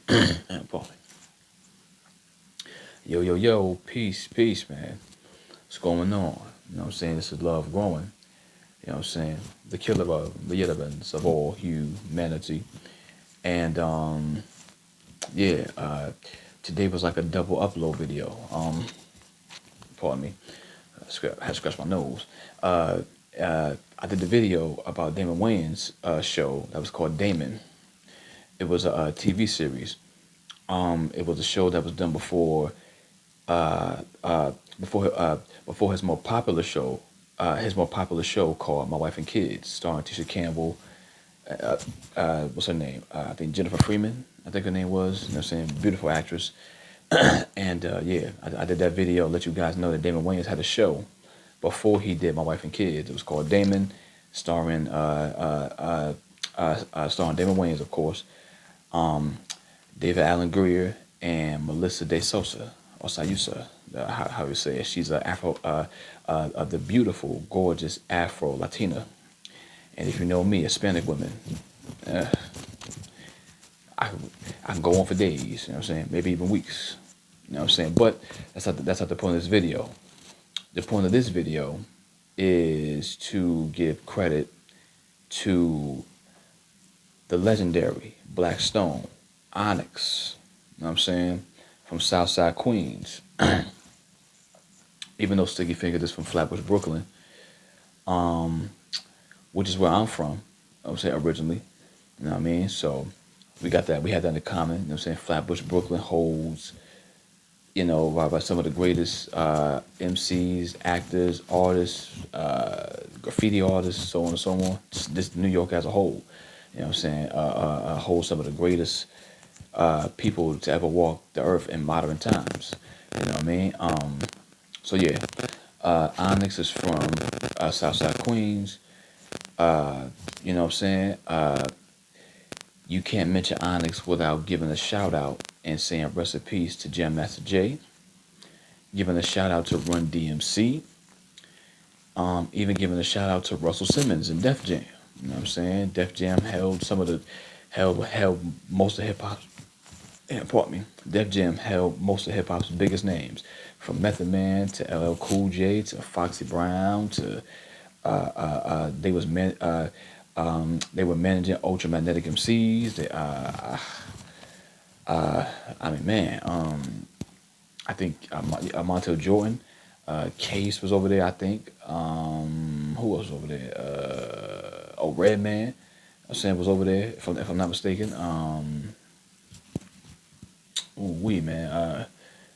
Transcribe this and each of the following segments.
Pardon me. Yo, yo, yo, peace, peace, man. What's going on? You know what I'm saying? This is love growing. You know what I'm saying? The killer of the elements of all humanity. And yeah, today was like a double upload video. Pardon me. I had to scratch my nose. I did the video about Damon Wayans' show that was called Damon. It was a TV series. It was a show that was done uh, uh, before before his more popular show called My Wife and Kids, starring Tisha Campbell. What's her name? I think Jennifer Freeman. I think her name was. You know, what I'm saying, beautiful actress. And yeah, I did that video. Let you guys know that Damon Wayans had a show before he did My Wife and Kids. It was called Damon, starring Damon Wayans, of course. David Allen Greer and Melissa De Sosa, or Sayusa, how you say it. She's a the beautiful, gorgeous Afro Latina. And if you know me, Hispanic women, uh, I, I can go on for days, you know what I'm saying? Maybe even weeks, you know what I'm saying? But that's not the point of this video. The point of this video is to give credit to the legendary Black Stone, Onyx, you know what I'm saying, from Southside Queens. Even though Sticky Fingers is from Flatbush, Brooklyn, which is where I'm from, I would say originally, you know what I mean? So we got that, we had that in common, you know what I'm saying? Flatbush, Brooklyn holds, you know, by some of the greatest MCs, actors, artists, graffiti artists, so on and so on. This New York as a whole, you know what I'm saying, holds some of the greatest people to ever walk the earth in modern times. You know what I mean? So yeah, Onyx is from Southside Queens. You know what I'm saying? You can't mention Onyx without giving a shout out and saying rest in peace to Jam Master Jay. Giving a shout out to Run DMC. Even giving a shout out to Russell Simmons and Def Jam. You know what I'm saying? Def Jam held most of hip hop. Yeah, pardon me. Def Jam held most of hip hop's biggest names, from Method Man to LL Cool J to Foxy Brown to they were managing Ultramagnetic MCs. I mean, man, I think Montel Jordan, Case was over there. I think who else was over there? Redman, I'm saying, was over there. If I'm not mistaken. Man.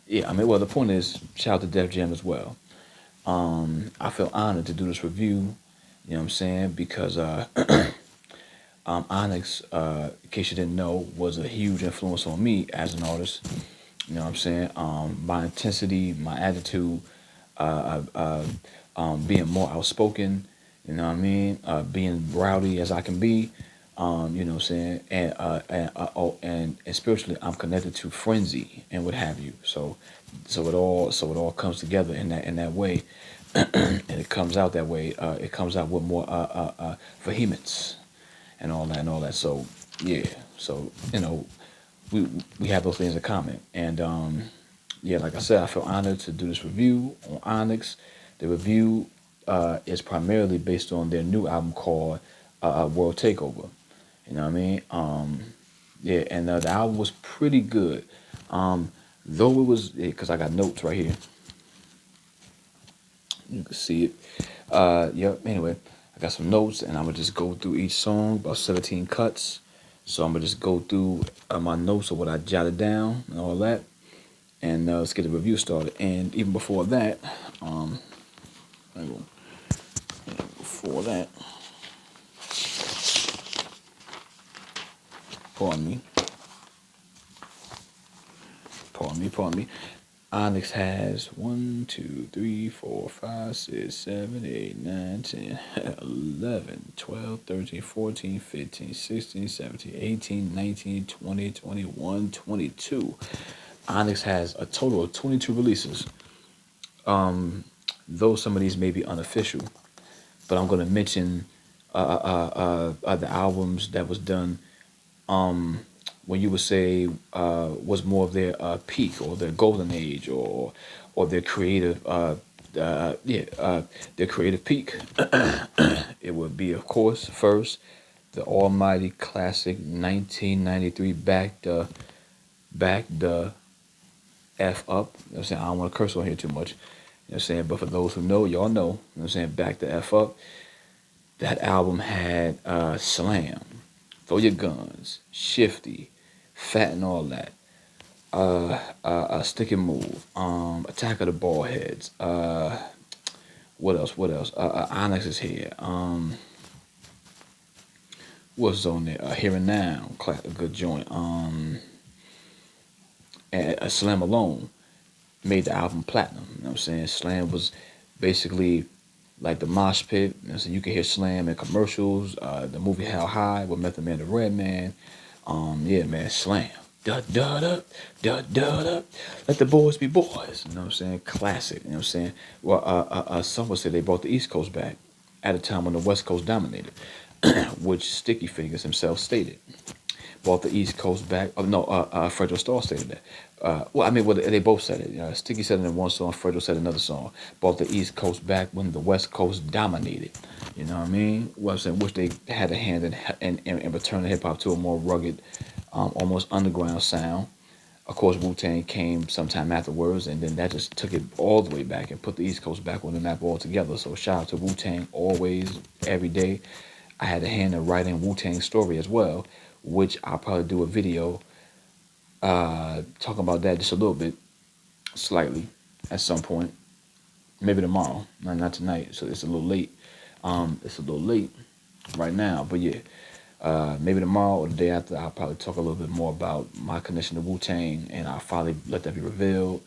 Yeah, I mean, well, the point is, shout out to Def Jam as well. I feel honored to do this review, you know what I'm saying, because Onyx, in case you didn't know, was a huge influence on me as an artist. You know what I'm saying? My intensity, my attitude, being more outspoken, you know what I mean? Being rowdy as I can be, you know what I'm saying? And spiritually, I'm connected to frenzy and what have you. So it all comes together in that way, and it comes out that way. It comes out with more vehemence and all that. So yeah, so you know, we have those things in common. And yeah, like I said, I feel honored to do this review on Onyx. The review is primarily based on their new album called World Takeover. You know what I mean? Yeah, and the album was pretty good. Though it was, because I got notes right here. You can see it. Yep, anyway, I got some notes, and I'm going to just go through each song, about 17 cuts. So I'm going to just go through my notes of what I jotted down and all that. And let's get the review started. And even before that, pardon me. Onyx has 1, 2, 3, 4, 5, 6, 7, 8, 9, 10, 11, 12, 13, 14, 15, 16, 17, 18, 19, 20, 21, 22. Onyx has a total of 22 releases. Though some of these may be unofficial, but I'm going to mention the albums that was done when you would say was more of their peak or their golden age or their creative yeah their creative peak. It would be, of course, first the almighty classic 1993 back the F up. You know what I'm saying? I don't want to curse on here too much. You know what I'm saying? But for those who know, y'all know. You know what I'm saying? Back the F up. That album had Slam, Throw Your Guns, Shifty, Fat and all that. Stick and Move, Attack of the Ballheads. What else? What else? Onyx is here. What's on there? Here and Now, a good joint. And Slam alone made the album platinum. You know what I'm saying? Slam was basically like the mosh pit. You know, so you can hear Slam in commercials. The movie How High with Method Man, the Red Man. Yeah, man, Slam. Da da da da da da. Let the boys be boys. You know what I'm saying? Classic. You know what I'm saying? Well, some would say they brought the East Coast back at a time when the West Coast dominated, which Sticky Fingers himself stated. Brought the East Coast back. Oh no, Fredro Starr stated that. Well, I mean, well, they both said it. Sticky said it in one song. Fredro said another song. Brought the East Coast back when the West Coast dominated. You know what I mean? Well, I'm saying, which they had a hand in returning hip hop to a more rugged, almost underground sound. Of course, Wu-Tang came sometime afterwards, and then that just took it all the way back and put the East Coast back on the map altogether. So shout out to Wu-Tang always, every day. I had a hand in writing Wu-Tang's story as well, which I'll probably do a video talking about that just a little bit, slightly, at some point. Maybe tomorrow, not tonight, so it's a little late. It's a little late right now, but yeah. Maybe tomorrow or the day after, I'll probably talk a little bit more about my connection to Wu-Tang, and I'll finally let that be revealed.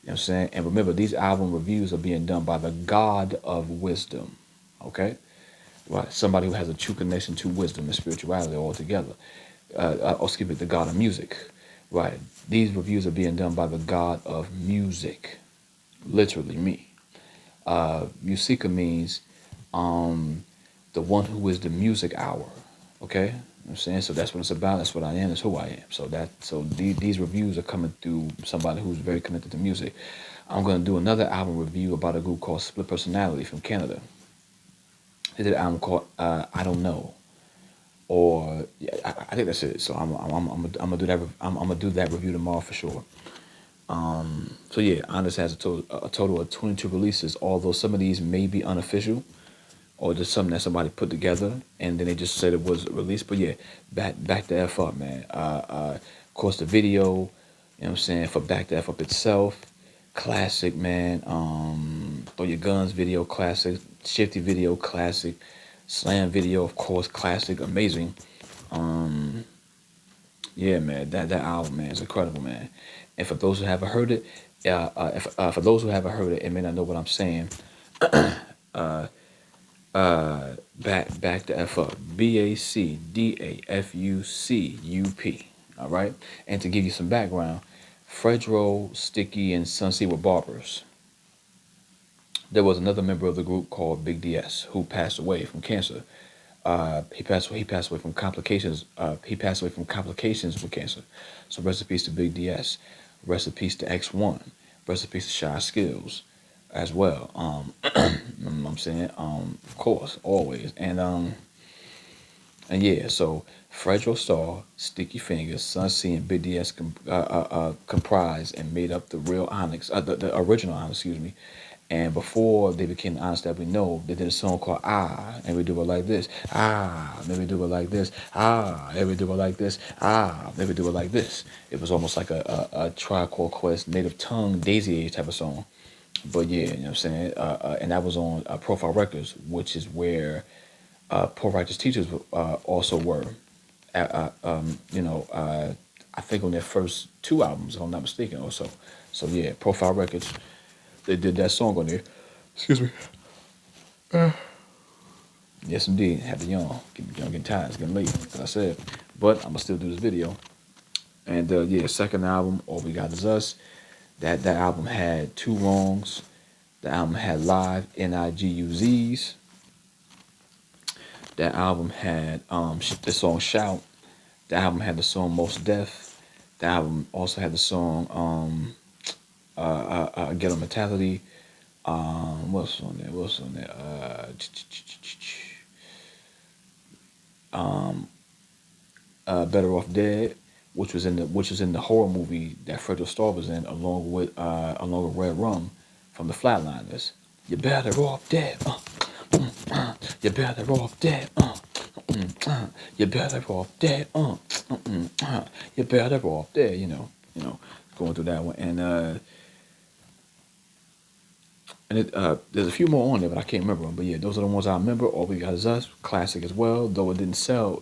You know what I'm saying? And remember, these album reviews are being done by the God of Wisdom, okay? Right, somebody who has a true connection to wisdom and spirituality altogether. Or excuse me, the God of music. Right, these reviews are being done by the God of music, literally me. Musica means the one who is the music hour. Okay, you know what I'm saying? So that's what it's about. That's what I am. That's who I am. So these reviews are coming through somebody who's very connected to music. I'm gonna do another album review about a group called Split Personality from Canada. They did an album called I Don't Know, or yeah, I think that's it. So I'm gonna do that. I'm gonna do that review tomorrow for sure. So yeah, Onyx has a total of 22 releases. Although some of these may be unofficial, or just something that somebody put together and then they just said it was released. But yeah, back the F up, man. Of course, the video, you know what I'm saying, for Back the F Up itself, classic, man. Throw Your Guns video, classic. Shifty video, classic. Slam video, of course, classic, amazing. Yeah, man, that album, man, is incredible, man. And for those who haven't heard it, for those who haven't heard it and may not know what I'm saying, back the F up. BACDAFUCUP. All right. And to give you some background, Fredro, Sticky, and Sunsi were barbers. There was another member of the group called Big DS who passed away from cancer. He passed away from complications. He passed away from complications with cancer. So rest in peace to Big DS. Rest in peace to X1. Rest in peace to Shy Skills as well. You know what I'm saying? Of course, always. And yeah, so Fredro Starr, Sticky Fingers, Sun C, and Big DS comprised and made up the real Onyx, the original Onyx, excuse me. And before they became the Onyx that we know, they did a song called Ah, and we do it like this. Ah, maybe do it like this. Ah, maybe do it like this. Ah, maybe do it like this. It was almost like a Tribe Called Quest, Native Tongue, Daisy Age type of song. But yeah, you know what I'm saying? And that was on Profile Records, which is where Poor Righteous Teachers also were. I think on their first two albums, if I'm not mistaken, or so. So yeah, Profile Records, they did that song on there. Excuse me. Yes, indeed. Had to yawn. Getting tired. It's getting late, as I said. But I'm going to still do this video. And yeah, second album, All We Got Is Us. That album had Two Wrongs. The album had Live NIGUZs. That album had the song Shout. The album had the song Most Def. The album also had the song Ghetto Mentality. What's on there? What's on there? Better Off Dead, which was in the horror movie that Fredro Starr was in, along with Red Rum from the Flatliners. You're better off dead. You're better off dead. You're better off dead. You're better off dead. Going through that one, there's a few more on there, but I can't remember them. But yeah, those are the ones I remember. All We Got Is Us, classic as well. Though it didn't sell,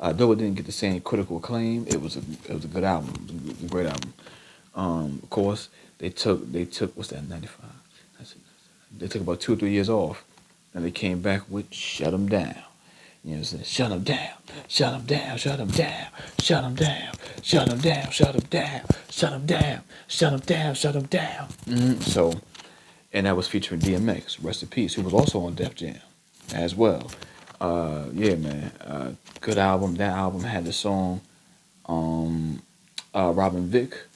though it didn't get the same critical acclaim, it was a good album. It was a great album. Of course, they took what's that, 95? They took about 2 or 3 years off, and they came back with Shut 'Em Down. You know what I'm saying? Shut 'em down, shut 'em down, shut 'em down, shut 'em down, shut 'em down, shut 'em down, shut 'em down, shut 'em down, shut 'em down. So, and that was featuring DMX, rest in peace, who was also on Def Jam as well. Yeah, man, good album. That album had the song Robin Vick,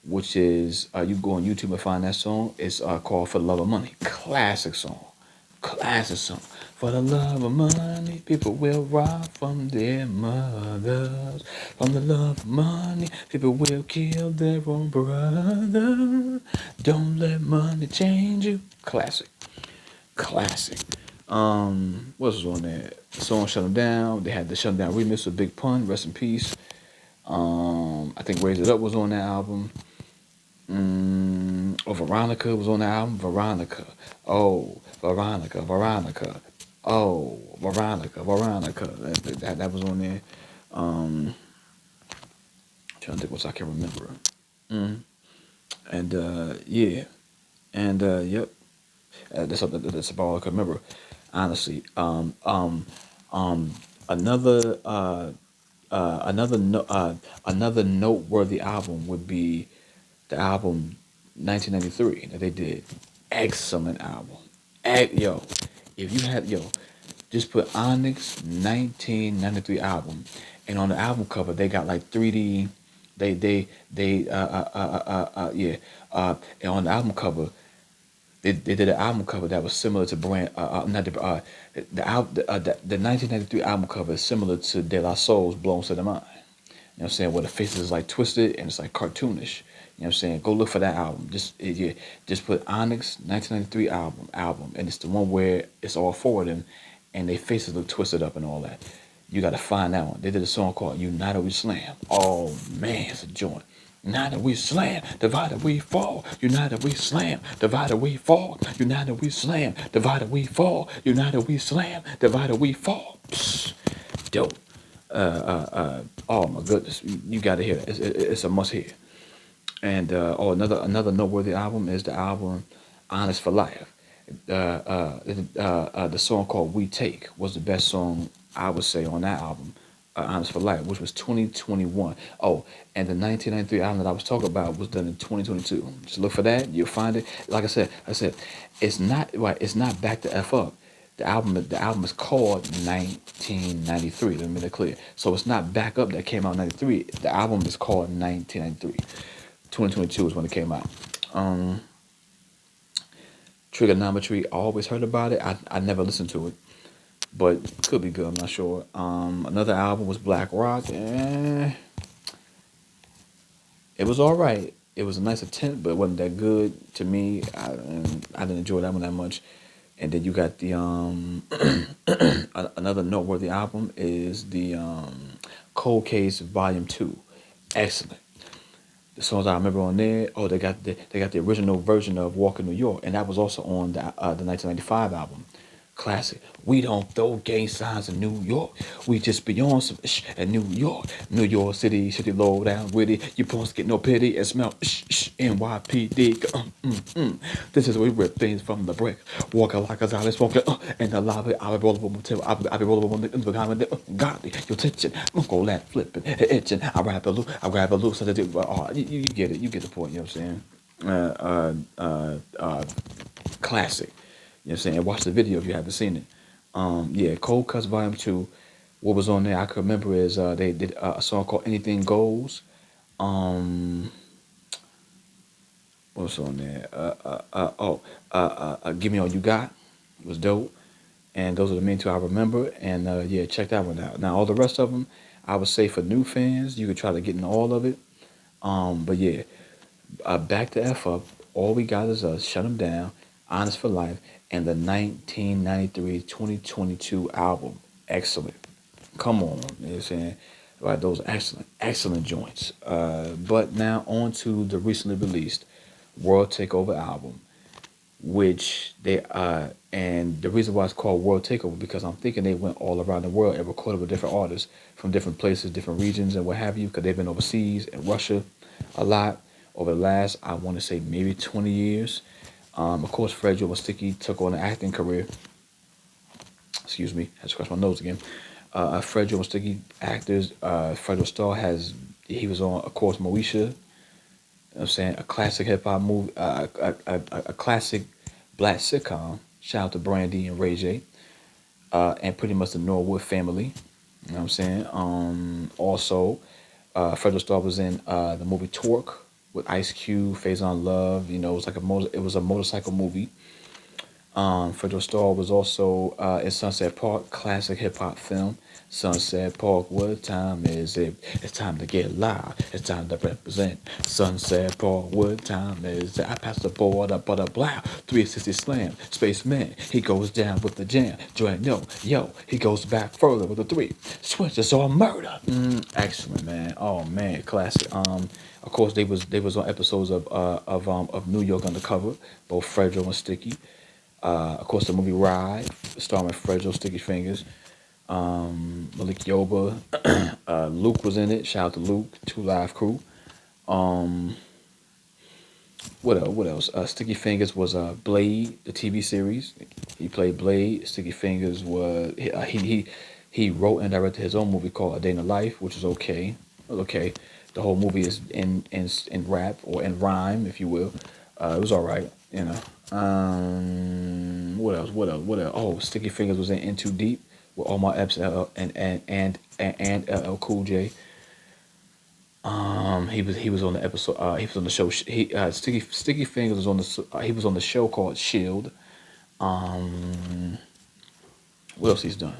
which is you go on YouTube and find that song. It's called For the Love of Money. Classic song. Classic song. For the love of money, people will rob from their mothers. From the love of money, people will kill their own brother. Don't let money change you. Classic. Classic. What was on there? The song Shut 'Em Down. They had the Shut 'Em Down remix with Big Pun. Rest in peace. I think Raise It Up was on that album. Veronica was on the album. Veronica. Oh, Veronica, Veronica. Oh, Veronica, Veronica. That was on there. Trying to think what I can remember. And yeah. And yep. That's about all I can remember. Honestly. Another another noteworthy album would be the album 1993 that they did. Excellent album. Yo, if you had just put Onyx 1993 album, and on the album cover they got like 3D. Yeah. And on the album cover they did an album cover that was similar to brand not the 1993 album cover is similar to De La Soul's Blown to the Mind. You know what I'm saying? Where the faces is like twisted and it's like cartoonish. You know what I'm saying? Go look for that album. Just put Onyx 1993 album, and it's the one where it's all four of them, and their faces look twisted up and all that. You got to find that one. They did a song called United We Slam. Oh man, it's a joint. United we slam, divided we fall. United we slam, divided we fall. United we slam, divided we fall. United we slam, divided we fall. Psst, dope. Oh my goodness, you got to hear that. It's a must hear. And another noteworthy album is the album Honest for Life. The song called We Take was the best song I would say on that album, Honest for Life, which was 2021. Oh, and the 1993 album that I was talking about was done in 2022. Just look for that, you'll find it. Like I said, it's not right. It's not Back to F Up. The album is called 1993. Let me make that clear. So it's not Back Up that came out in 93. The album is called 1993. 2022 is when it came out. Trigonometry, I always heard about it. I never listened to it, but could be good. I'm not sure. Another album was Black Rock. It was all right. It was a nice attempt, but it wasn't that good to me. I didn't enjoy that one that much. And then you got the another noteworthy album is the Cold Case Volume 2. Excellent. The songs I remember on there, they got the original version of Walking New York, and that was also on the 1995 album. Classic. We don't throw gang signs in New York. We just be on some in New York. New York City, shitty low down witty. You supposed to get no pity and smell NYPD. This is where we rip things from the brick. Walking like a zombie smoking in the lobby. I'll be rolling with my I'll be rolling with the behind godly. Your tension. Go that flipping, itching. I grab the loop. So that you get it. You get the point. You know what I'm saying? Classic. You know what I'm saying? Watch the video if you haven't seen it. Yeah, Cold Cuts Volume 2. What was on there I could remember is they did a song called Anything Goes. Um, what was on there? Give Me All You Got was dope. And those are the main two I remember. And yeah, check that one out. Now all the rest of them, I would say for new fans, you could try to get in all of it. But yeah, back to F up. All we got is us. Shut them down. Honest for Life, and the 1993-2022 album. Excellent. Come on, you know what I'm saying? Right, those excellent, excellent joints. But now on to the recently released World Takeover album, which they and the reason why it's called World Takeover because I'm thinking they went all around the world and recorded with different artists from different places, different regions, and what have you. Because they've been overseas and Russia a lot over the last I want to say maybe 20 years. Of course, Fred Joe Sticky took on an acting career. Excuse me, I had to scratch my nose again. Fred Joe Sticky actors. Fred Star he was on of course Moesha. You know what I'm saying a classic hip hop movie, a classic black sitcom. Shout out to Brandy and Ray J, and pretty much the Norwood family. You know what I'm saying? Also, Fred Star was in the movie Torque with Ice Cube, Faison Love. You know, it was a motorcycle movie. Fredro Starr was also in Sunset Park, classic hip hop film. Sunset Park, what time is it? It's time to get loud. It's time to represent. Sunset Park, what time is it? I pass the board up, but a blow. 360 slam. Spaceman, he goes down with the jam. Join yo, he goes back further with the three. Switches on murder. Excellent, man. Oh man, classic. Of course they was on episodes of New York Undercover, both Fredro and Sticky. Of course, the movie Ride, starring Fredro, Sticky Fingers, Malik Yoba, Luke was in it. Shout out to Luke, Two Live Crew. Um, what else? What else? Sticky Fingers was Blade, the TV series. He played Blade. Sticky Fingers was he wrote and directed his own movie called A Day in the Life, which is okay. It was okay. The whole movie is in rap or in rhyme, if you will. It was all right, you know. What else? What else? What else? Oh, Sticky Fingers was in Too Deep with Omar Epps and LL Cool J. He was on the episode. He was on the show. Sticky Fingers was on he was on the show called Shield. What else he's done?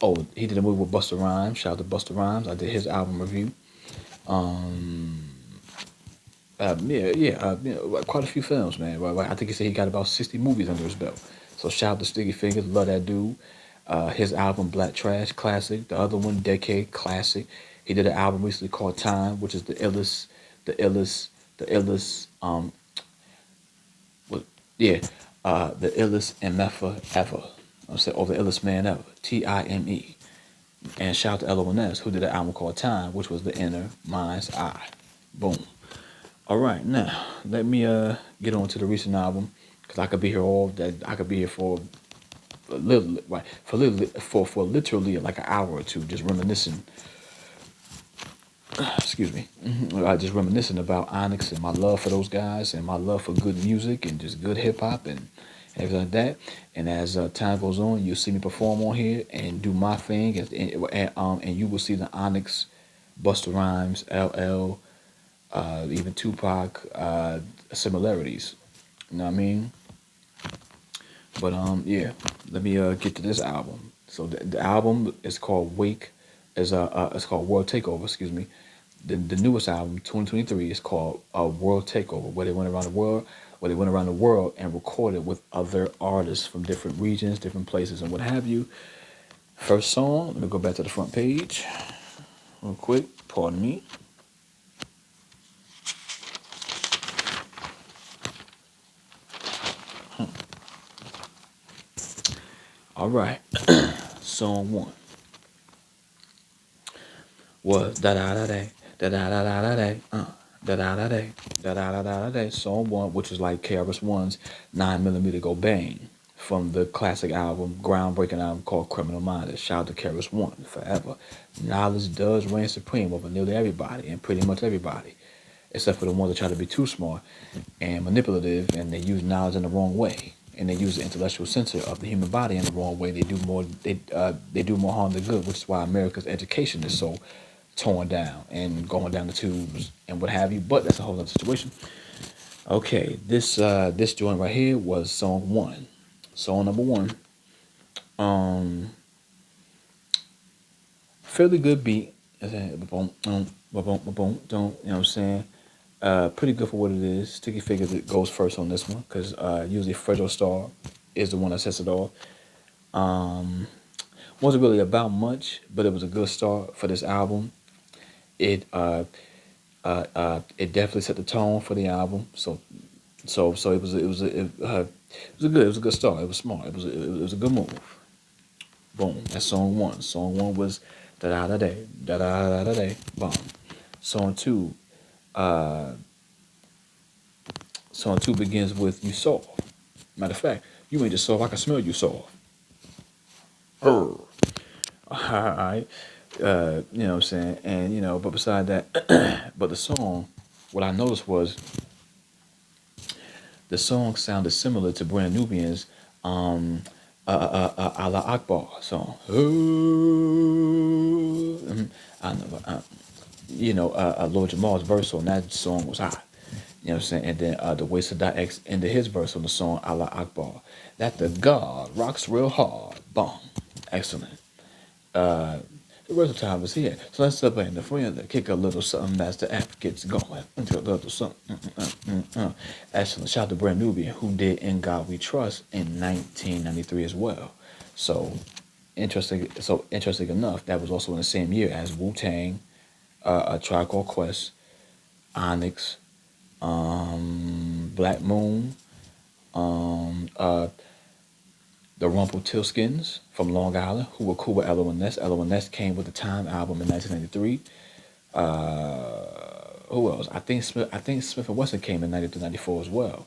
Oh, he did a movie with Busta Rhymes. Shout out to Busta Rhymes. I did his album review. Quite a few films, man. I think he said he got about 60 movies under his belt. So shout out to Sticky Fingers, love that dude. His album Black Trash, classic. The other one, Decade, classic. He did an album recently called Time, which is the illest. What? Yeah, the illest MF ever. I'm saying, or the illest man ever. Time. And shout out to LONS, who did an album called Time, which was The Inner Mind's Eye. Boom. All right, now let me get on to the recent album because I could be here all that. I could be here for for literally like an hour or two, just reminiscing. Excuse me, just reminiscing about Onyx and my love for those guys and my love for good music and just good hip hop and everything like that. And as time goes on, you'll see me perform on here and do my thing, and you will see the Onyx, Busta Rhymes, LL. Even Tupac similarities. You know what I mean? But yeah. Let me get to this album. So the album is called Wake. It's called World Takeover. Excuse me. The newest album, 2023, is called World Takeover, where they went around the world, and recorded with other artists from different regions, different places, and what have you. First song. Let me go back to the front page, real quick. Pardon me. All right, song one was da da da da da da da da da da da da da da da da da da. Song one, which was like KRS One's 9mm Go Bang from the classic album, groundbreaking album called Criminal Minds. Shout out to KRS One forever. Knowledge does reign supreme over nearly everybody and pretty much everybody, except for the ones that try to be too smart and manipulative and they use knowledge in the wrong way. and they use the intellectual censor of the human body in the wrong way. They do more harm than good, which is why America's education is so torn down and going down the tubes and what have you. But that's a whole other situation. Okay, this joint right here was song one. Song number one. Um, Fairly good beat. You know what I'm saying? Pretty good for what it is. Sticky Fingers that goes first on this one because usually Fredro Starr is the one that sets it off. Wasn't really about much, but it was a good start for this album. It it definitely set the tone for the album. So it was a good start. It was smart. It was a good move. Boom. That's song one. Song one was da da da day da da da da day. Boom. Song two. Uh, Song two begins with "You Soft." Matter of fact, you ain't just soft. I can smell you soft. All right. You know what I'm saying? And, but beside that, but the song, what I noticed was the song sounded similar to Brand Nubian's Allah Akbar song. I know, Lord Jamal's verse on that song was hot. You know what I'm saying? And then the way Sadat X ended his verse on the song Allah Akbar. That the God rocks real hard. Boom. Excellent. The rest of the time is here. So let's up in the friend to kick a little something as the app gets going. Into a little something. Excellent. Shout out to Brand Nubian who did In God We Trust in 1993 as well. So interesting enough, that was also in the same year as Wu-Tang, A Tribe Called Quest, Onyx, Black Moon, the Rumpelstiltskins from Long Island, who were cool with Ella Ness. Ella Ness came with the Time album in 1993. Who else? I think Smith and Wesson came in 93, 94 as well.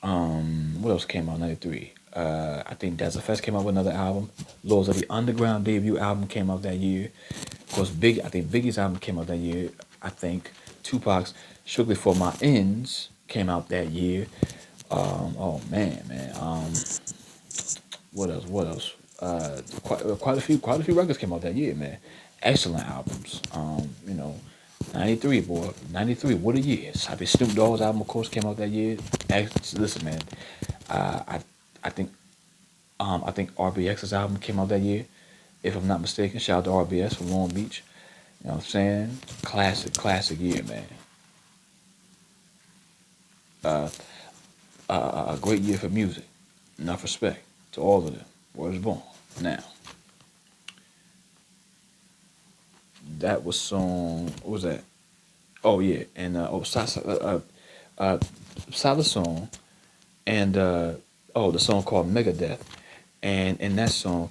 What else came out in 93? I think Dazzle Fest came out with another album. Lords of the Underground debut album came out that year. Of course, I think Biggie's album came out that year. I think Tupac's Strictly For My Ends came out that year. Oh man. What else? Quite a few records came out that year, man. Excellent albums. 93, boy. 93, what a year. I think Snoop Dogg's album, of course, came out that year. Listen, man. I think RBX's album came out that year, if I'm not mistaken. Shout out to RBS from Long Beach. You know what I'm saying? Classic year, man. A great year for music. Enough respect to all of them. Words born. Now, that was song. What was that? Oh yeah, and solid song, and the song called Megadeth, and in that song,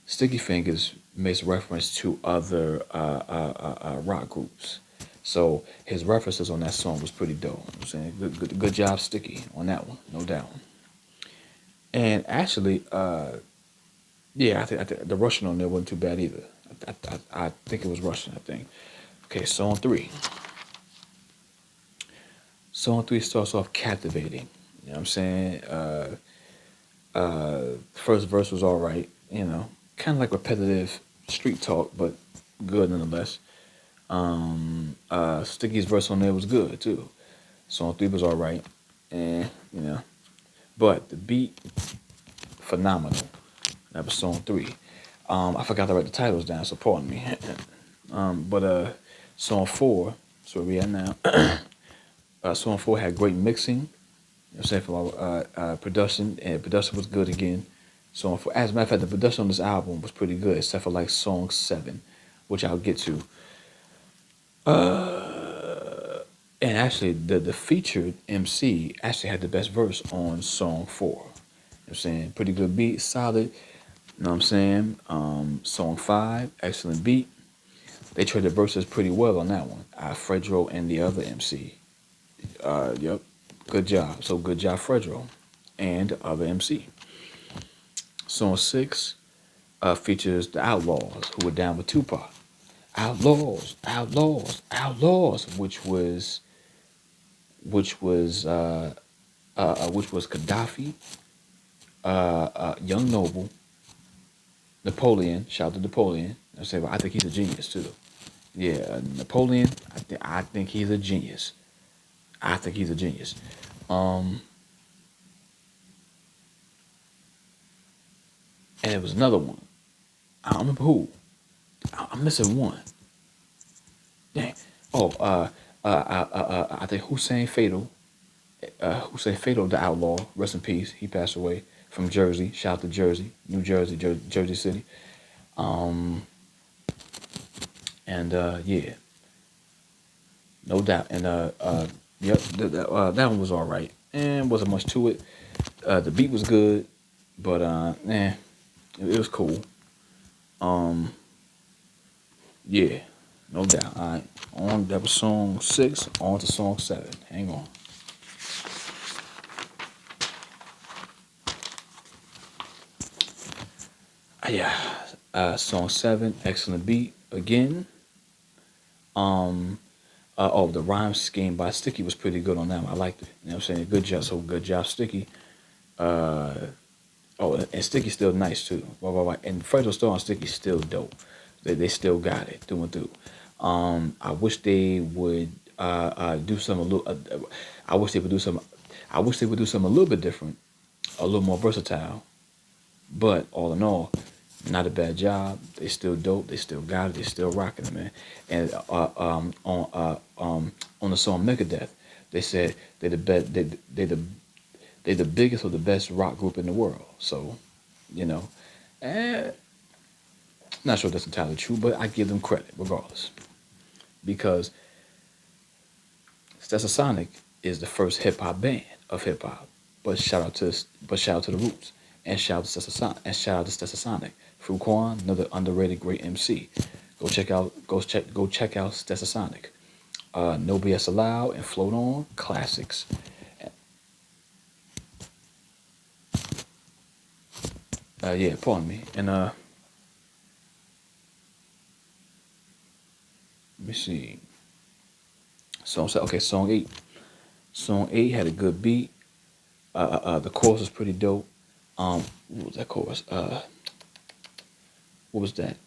Sticky Fingers makes reference to other rock groups. So his references on that song was pretty dope. I'm saying good job, Sticky, on that one, no doubt. And actually, I think the Russian on there wasn't too bad either. I think it was Russian. I think. Okay, song three. Song three starts off captivating. You know what I'm saying? First verse was all right. Kind of like repetitive street talk, but good nonetheless. Sticky's verse on there was good too. Song three was all right, and but the beat phenomenal. That was song three. I forgot to write the titles down, so pardon me. But song four, that's where we at now. Song four had great mixing. I'm saying for production, and production was good again. Song four, as a matter of fact, the production on this album was pretty good, except for like song 7, which I'll get to. And actually, the featured MC actually had the best verse on song 4. You know what I'm saying? Pretty good beat, solid. You know what I'm saying? Song 5, excellent beat. They traded verses pretty well on that one. Fredro and the other MC. Yep. Good job. So good job, Fredro and the other MC. Song 6 features the Outlaws, who were down with Tupac. Outlaws, Outlaws, Outlaws, which was Gaddafi Young Noble, Napoleon. Shout out to Napoleon. I say, well, I think he's a genius too. Yeah, Napoleon. I think he's a genius. I think he's a genius. Um, and it was another one. I don't remember who. I'm missing one. Dang. Oh, I think Hussein Fatal. Hussein Fatal, the outlaw. Rest in peace. He passed away from Jersey. Shout out to Jersey, New Jersey, Jersey City. Um, and yeah, no doubt. And yep, that one was all right. And wasn't much to it. The beat was good, but it was cool. Um, yeah, no doubt. All right, on that was song 6. On to song 7. Hang on. Yeah, song 7. Excellent beat again. Um, oh, the rhyme scheme by Sticky was pretty good on that one. I liked it. You know what I'm saying? Good job. So good job, Sticky. Uh, oh, and Sticky's still nice too. And Fredo Store and Sticky's still dope. They still got it through and through. I wish they would do some a little. I wish they would do some. I wish they would do something a little bit different, a little more versatile. But all in all, not a bad job. They still dope. They still got it. They still rocking it, man. And on the song Megadeth, they said they the best. They the biggest or the best rock group in the world. So, you know, eh, not sure if that's entirely true, but I give them credit regardless because Stetsasonic is the first hip hop band of hip hop. But shout out to the Roots and shout out to Stetsasonic. Fuquan, another underrated great MC. Go check out Stetsasonic. No BS Allowed and Float On, classics. Yeah, pardon me. And let me see. Song 8. Song 8 had a good beat. The chorus was pretty dope. What was that chorus? What was that?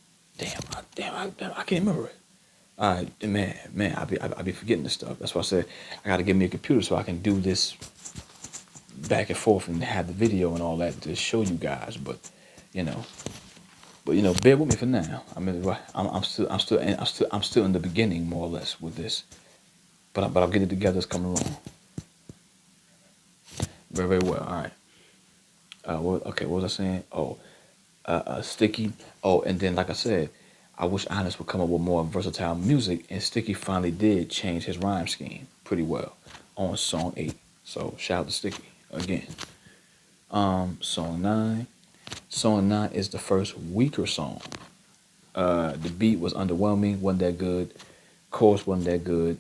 I can't remember it. Man, I be forgetting this stuff. That's why I said I gotta give me a computer so I can do this back and forth and have the video and all that to show you guys. You know, bear with me for now. I mean, I'm still in the beginning more or less with this, but I'll get it together. It's coming along very very well. All right. Okay, what was I saying? Oh, Sticky. Oh, and then like I said, I wish Onyx would come up with more versatile music, and Sticky finally did change his rhyme scheme pretty well on song 8. So shout out to Sticky again. Song 9. Song 9 is the first weaker song. The beat was underwhelming, wasn't that good. Chorus wasn't that good.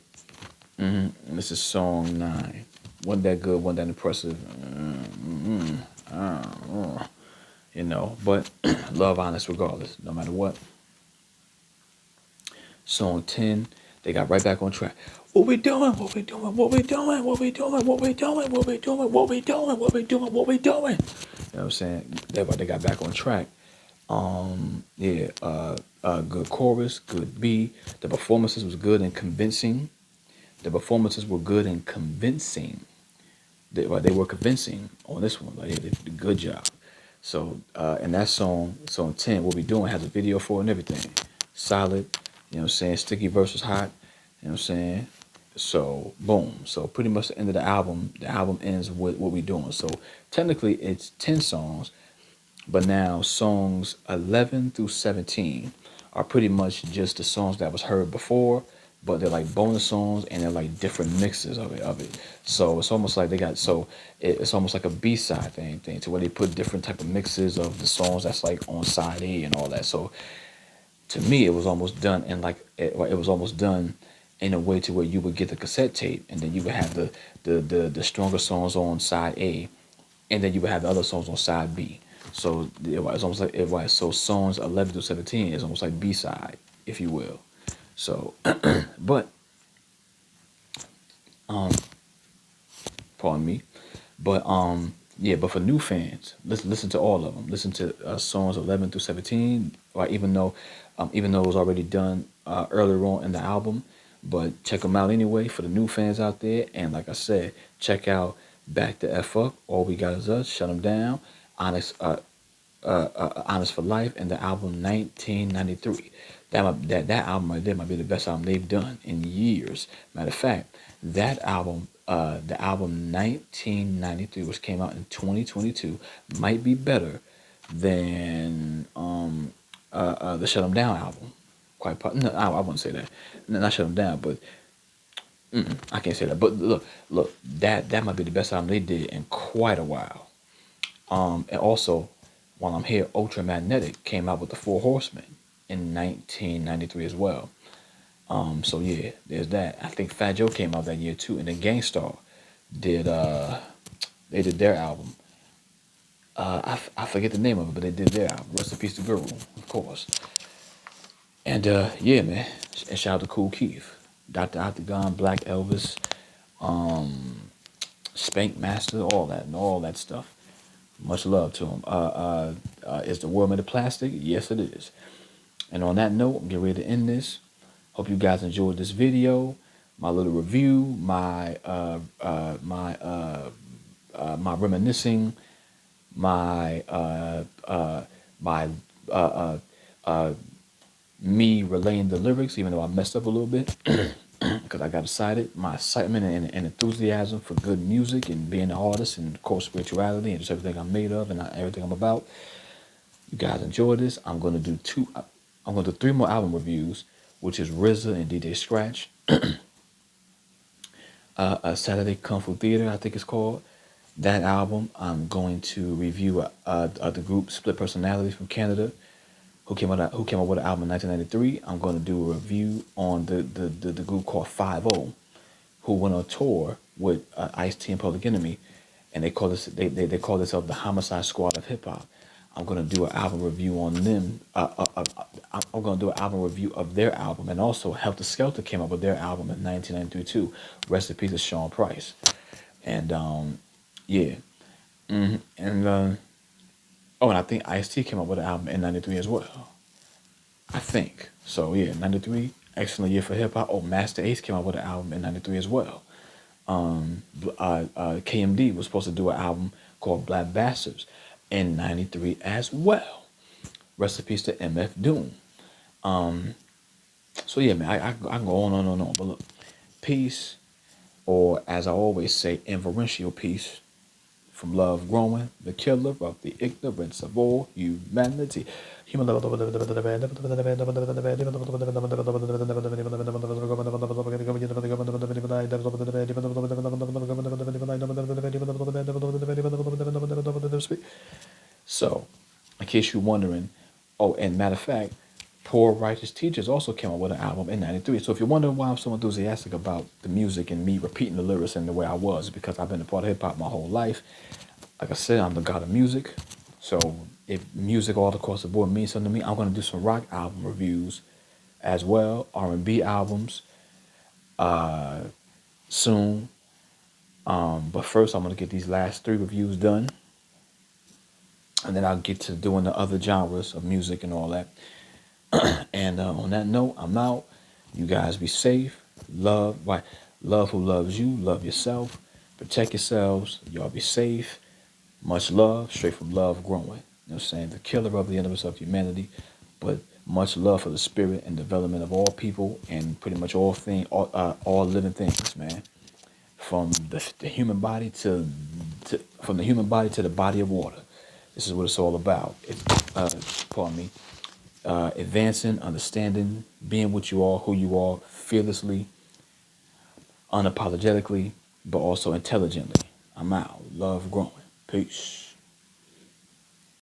And this is song 9. Wasn't that good, wasn't that impressive. But love Honest regardless, no matter what. Song 10, they got right back on track. What we doing? What we doing? What we doing? What we doing? What we doing? What we doing? What we doing? What we doing? What we doing? You know what I'm saying? They got back on track. Good chorus, good beat. The performances was good and convincing. The performances were good and convincing. They were convincing on this one. Like, they did a good job. So, and that song 10, What We Doing, has a video for it and everything. Solid, you know what I'm saying? Sticky versus hot, you know what I'm saying? So, boom. So, pretty much the end of the album ends with What We Doing. So, technically, it's 10 songs, but now songs 11 through 17 are pretty much just the songs that was heard before, but they're like bonus songs and they're like different mixes of it. So it's almost like it's almost like a B-side thing to where they put different type of mixes of the songs that's like on side A and all that. So to me, it was almost done it was almost done in a way to where you would get the cassette tape and then you would have the stronger songs on side A, and then you would have the other songs on side B. So it's almost like so songs 11 to 17 is almost like B-side, if you will. So, but pardon me, but Yeah, but for new fans, listen to all of them. Listen to songs 11 through 17, or even though it was already done earlier on in the album, but check them out anyway for the new fans out there. And like I said, check out Back to F Up. All We Got Is Us. Shut them down. Onyx, Honest for Life, and the album 1993. That album right there might be the best album they've done in years. Matter of fact, that album, the album 1993, which came out in 2022, might be better than the Shut 'Em Down album. No, I wouldn't say that. No, not Shut 'Em Down, but I can't say that. But look, that might be the best album they did in quite a while. And also, while I'm here, Ultramagnetic came out with the Four Horsemen in 1993 as well. So yeah, there's that. I think Fat Joe came out that year too, and then Gangstar did they did their album. I forget the name of it, but they did their album. Rest in peace to Guru, of course. And yeah, man. And shout out to Cool Keith, Dr. Octagon, Black Elvis, Spank Master, all that stuff. Much love to him. Is the world made of plastic? Yes, it is. And on that note, I'm getting ready to end this. Hope you guys enjoyed this video, my little review, my reminiscing, my me relaying the lyrics, even though I messed up a little bit because I got excited. My excitement and enthusiasm for good music and being an artist, and of course spirituality and just everything I'm made of and everything I'm about. You guys enjoy this. I'm gonna do three more album reviews, which is RZA and DJ Scratch. Saturday Kung Fu Theater, I think it's called. That album, I'm going to review the group Split Personality from Canada, who came out with an album in 1993. I'm going to do a review on the group called 5-0, who went on tour with Ice-T and Public Enemy, and they call themselves the Homicide Squad of hip hop. I'm going to do an album review on them. I'm going to do an album review of their album, and also Helter Skelter came up with their album in 1993 too. Rest in peace to Sean Price. And yeah, and oh, and I think Ice-T came up with an album in '93 as well. I think so. Yeah, '93, excellent year for hip hop. Oh, Master Ace came out with an album in '93 as well. KMD was supposed to do an album called Black Bastards in '93 as well. Rest in peace to MF Doom. So yeah, man, I can go on and on. But look, peace, or as I always say, inferential peace from love growing, the killer of the ignorance of all humanity. So, in case you're wondering, oh, and matter of fact, Poor Righteous Teachers also came out with an album in '93. So if you're wondering why I'm so enthusiastic about the music and me repeating the lyrics in the way I was, because I've been a part of hip hop my whole life. Like I said, I'm the god of music. So if music all across the board means something to me, I'm going to do some rock album reviews as well, R&B albums soon. But first, I'm going to get these last 3 reviews done. And then I'll get to doing the other genres of music and all that. And on that note, I'm out. You guys be safe. Love who loves you. Love yourself. Protect yourselves. Y'all be safe. Much love, straight from love growing. You know what I'm saying? The killer of the universe of humanity. But much love for the spirit and development of all people and pretty much all living things, man. From the human body from the human body to the body of water. This is what it's all about. Pardon me. Advancing, understanding, being what you are, who you are, fearlessly, unapologetically, but also intelligently. I'm out. Love growing. Peace.